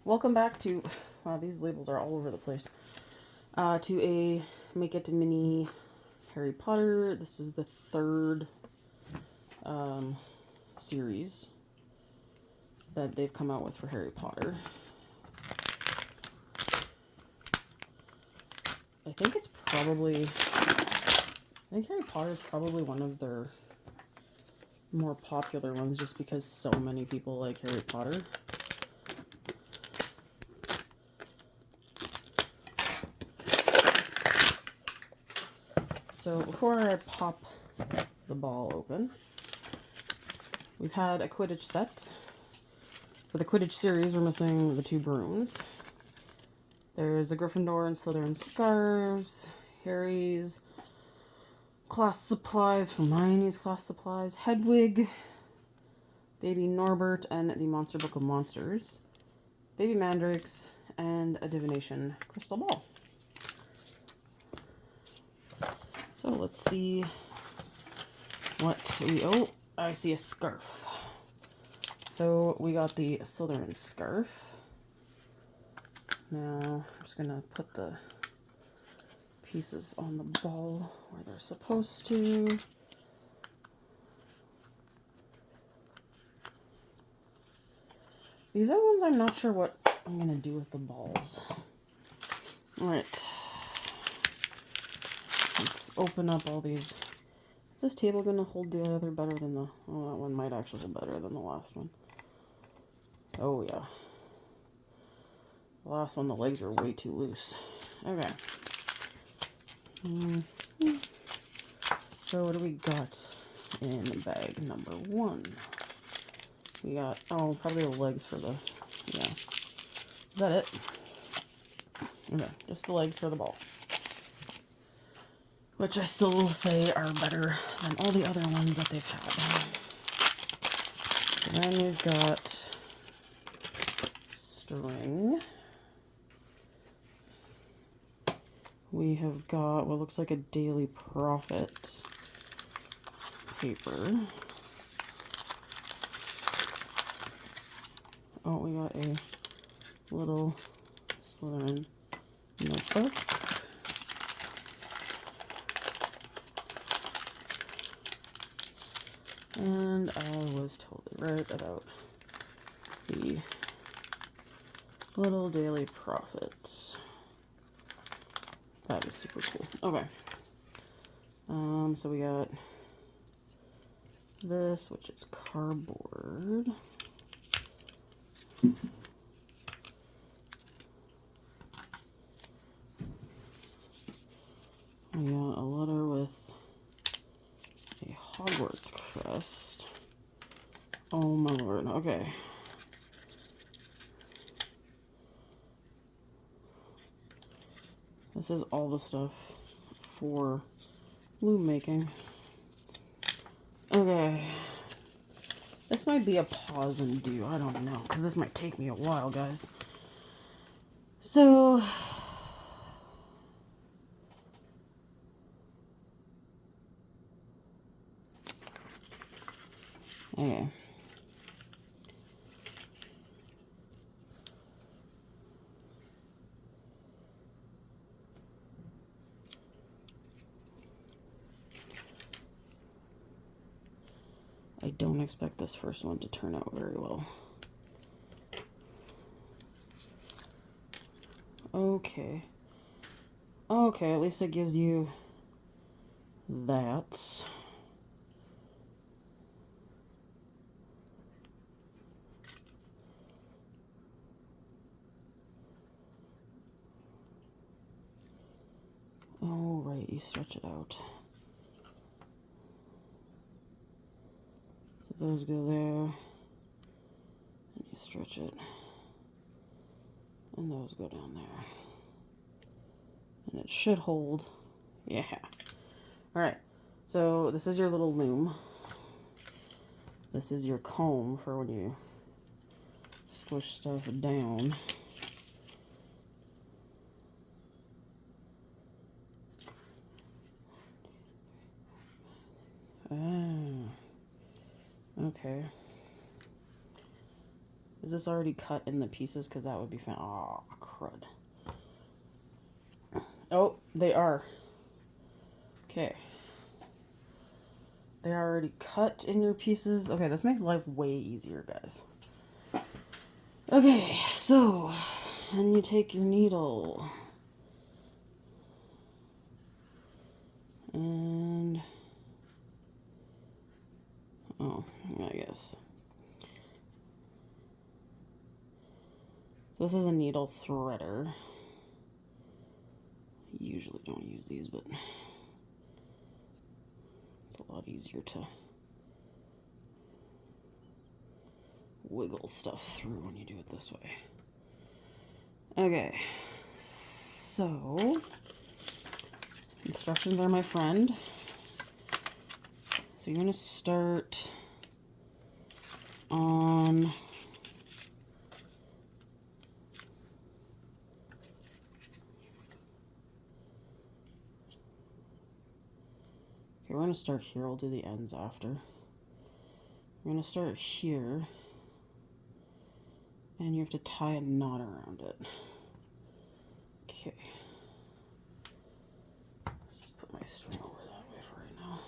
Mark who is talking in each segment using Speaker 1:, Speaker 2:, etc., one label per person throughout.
Speaker 1: Welcome back to, wow, these labels are all over the place, to a Make It Mini Harry Potter. This is the third series that they've come out with for Harry Potter. I think Harry Potter is probably one of their more popular ones just because so many people like Harry Potter. So before I pop the ball open, we've had a Quidditch set. For the Quidditch series, we're missing the two brooms. There's the Gryffindor and Slytherin scarves, Harry's class supplies, Hermione's class supplies, Hedwig, Baby Norbert, and the Monster Book of Monsters, Baby Mandrakes, and a Divination crystal ball. So let's see what we... Oh, I see a scarf. So we got the Slytherin scarf. Now I'm just going to put the pieces on the ball where they're supposed to. These are ones I'm not sure what I'm going to do with the balls. Alright. Let's open up all these. Is this table going to hold together better than the... Oh, that one might actually hold better than the last one. Oh, yeah. The last one, the legs are way too loose. Okay. So what do we got in bag number one? We got, oh, probably the legs for the, yeah. Is that it? Okay, just the legs for the ball. Which I still will say are better than all the other ones that they've had. And then we've got string. We have got what looks like a Daily Prophet paper. Oh, we got a little Slytherin notebook. And I was totally right about the little Daily Prophets. That is super cool. Okay. So we got this, which is cardboard. We got a letter with a Hogwarts crest. Oh my lord. Okay. This is all the stuff for loom making. Okay. This might be a pause and do. I don't know, because this might take me a while, guys. So... Okay. I don't expect this first one to turn out very well. Okay. Okay, at least it gives you that. Oh, right, you stretch it out. So those go there, and you stretch it, and those go down there. And it should hold. Yeah. Alright, so this is your little loom. This is your comb for when you squish stuff down. Ah. Okay. Is this already cut in the pieces? Because that would be fun. Oh, crud. Oh, they are. Okay. They are already cut in your pieces. Okay, this makes life way easier, guys. Okay, so, and you take your needle. And, oh, I guess. So this is a needle threader. I usually don't use these, but it's a lot easier to wiggle stuff through when you do it this way. Okay, so instructions are my friend. So you're going to start on okay, we're going to start here. We'll do the ends after. We're going to start here, and you have to tie a knot around it. Okay. Just put my string over that way for right now.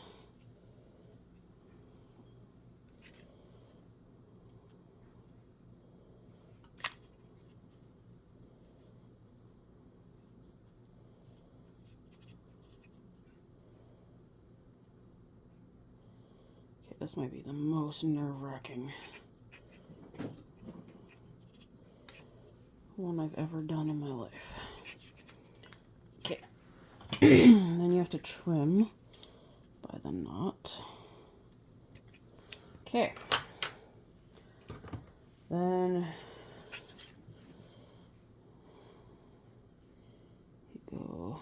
Speaker 1: Okay, this might be the most nerve-wracking one I've ever done in my life. Okay. Then you have to trim by the knot. Okay. Then you go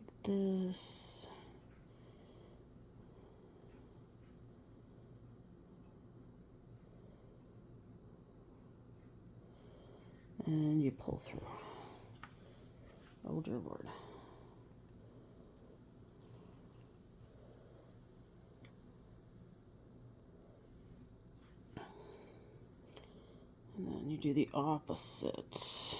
Speaker 1: like this. And you pull through. Oh dear Lord. And then you do the opposite.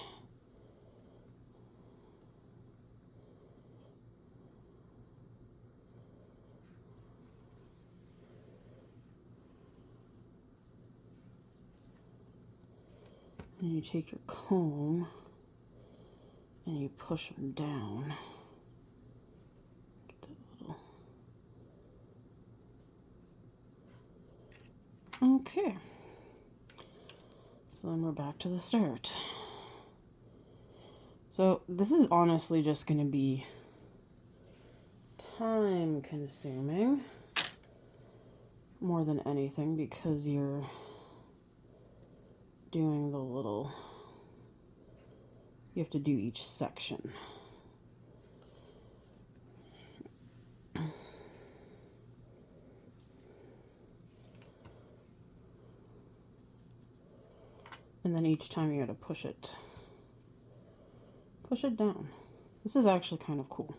Speaker 1: And you take your comb and you push them down. Get that little... Okay. So then we're back to the start. So this is honestly just going to be time consuming more than anything because you're doing the little, you have to do each section. And then each time you got to push it down. This is actually kind of cool.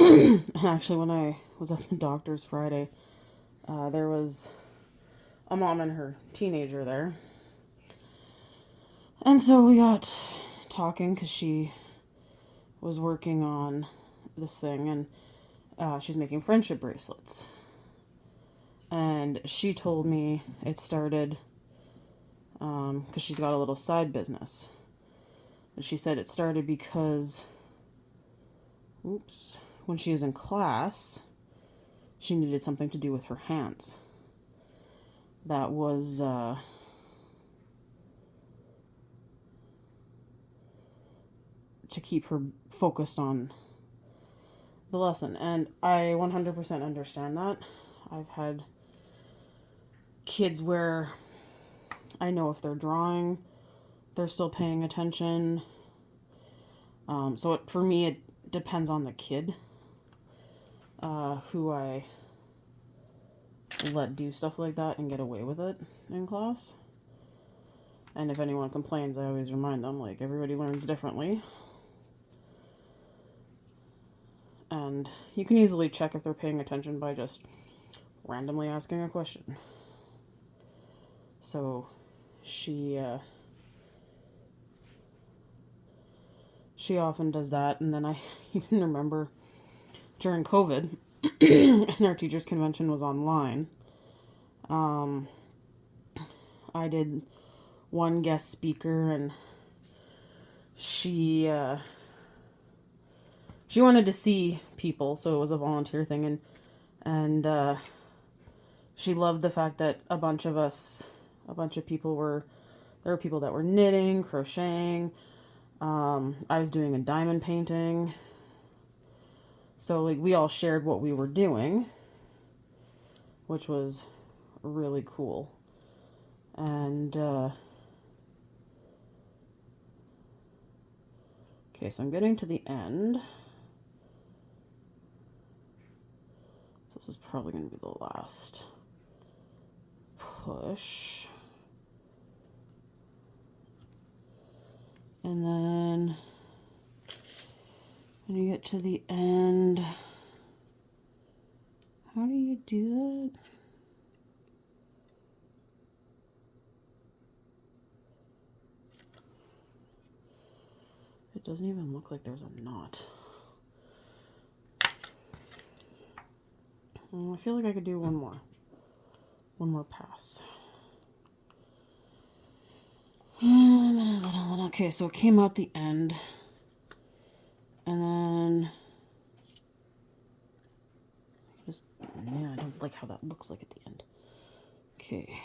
Speaker 1: And actually, when I was at the doctor's Friday, there was a mom and her teenager there. And so we got talking because she was working on this thing and she's making friendship bracelets. And she told me it started because she's got a little side business. And she said it started because, when she was in class, she needed something to do with her hands. That was to keep her focused on the lesson. And I 100% understand that. I've had kids where I know if they're drawing, they're still paying attention. So for me, it depends on the kid who I let do stuff like that and get away with it in class. And if anyone complains, I always remind them, like, everybody learns differently. And you can easily check if they're paying attention by just randomly asking a question. So she often does that. And then I even remember during COVID, and our teachers' convention was online, I did one guest speaker, and she wanted to see people, so it was a volunteer thing, and she loved the fact that a bunch of people there were people that were knitting, crocheting. I was doing a diamond painting. So, like, we all shared what we were doing, which was really cool. And, okay, so I'm getting to the end. So this is probably going to be the last push. And then when you get to the end, how do you do that? It doesn't even look like there's a knot. I feel like I could do one more pass. Okay, so it came out the end, and then I don't like how that looks like at the end. Okay,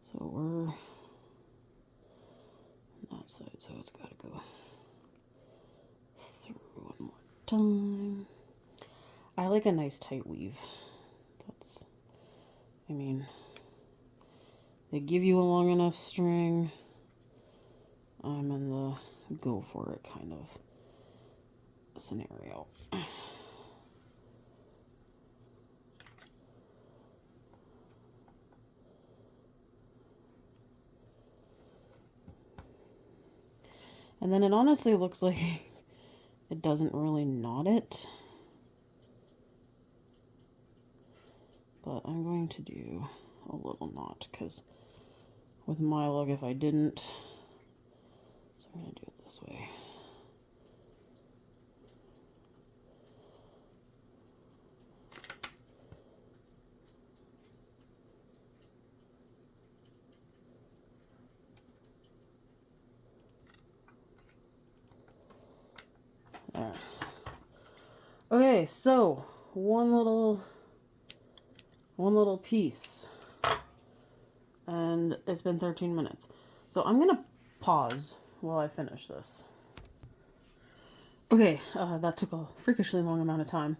Speaker 1: so we're on that side, so it's got to go through one more time. I like a nice tight weave. They give you a long enough string. I'm in the go for it kind of scenario. And then it honestly looks like it doesn't really knot it. But I'm going to do a little knot, because with my luck, if I didn't, so I'm going to do it this way. There. Okay, so one little piece, and it's been 13 minutes. So I'm gonna pause while I finish this. Okay, that took a freakishly long amount of time.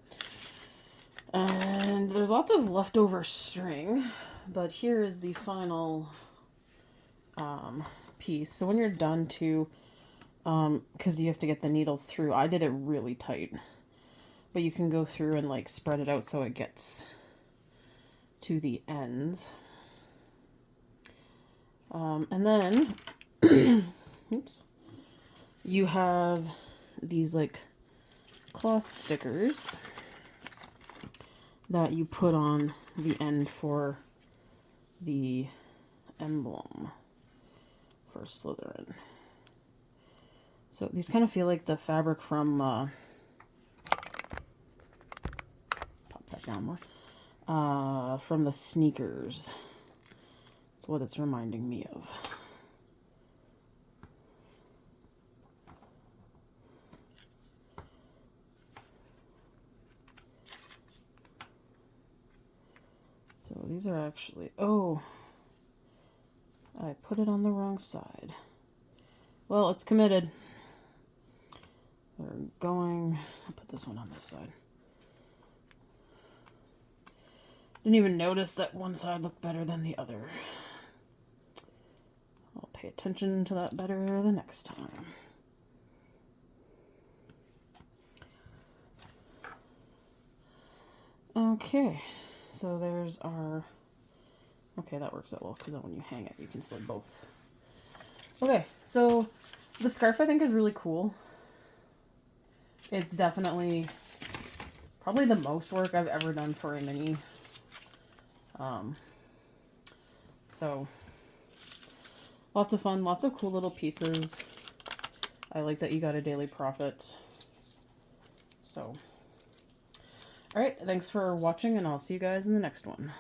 Speaker 1: And there's lots of leftover string, but here is the final piece. So when you're done to, because you have to get the needle through, I did it really tight, but you can go through and like spread it out so it gets to the ends. And then, oops, you have these like cloth stickers that you put on the end for the emblem for Slytherin. So these kind of feel like the fabric from, pop that down more, from the sneakers. That's what it's reminding me of. So these are actually, oh, I put it on the wrong side. Well, it's committed. We're going, I'll put this one on this side. Didn't even notice that one side looked better than the other. I'll pay attention to that better the next time. Okay, so there's our, okay, that works out well, because when you hang it, you can still both. Okay, so the scarf I think is really cool. It's definitely probably the most work I've ever done for a mini. So lots of fun, lots of cool little pieces. I like that you got a daily profit. So, alright, thanks for watching, and I'll see you guys in the next one.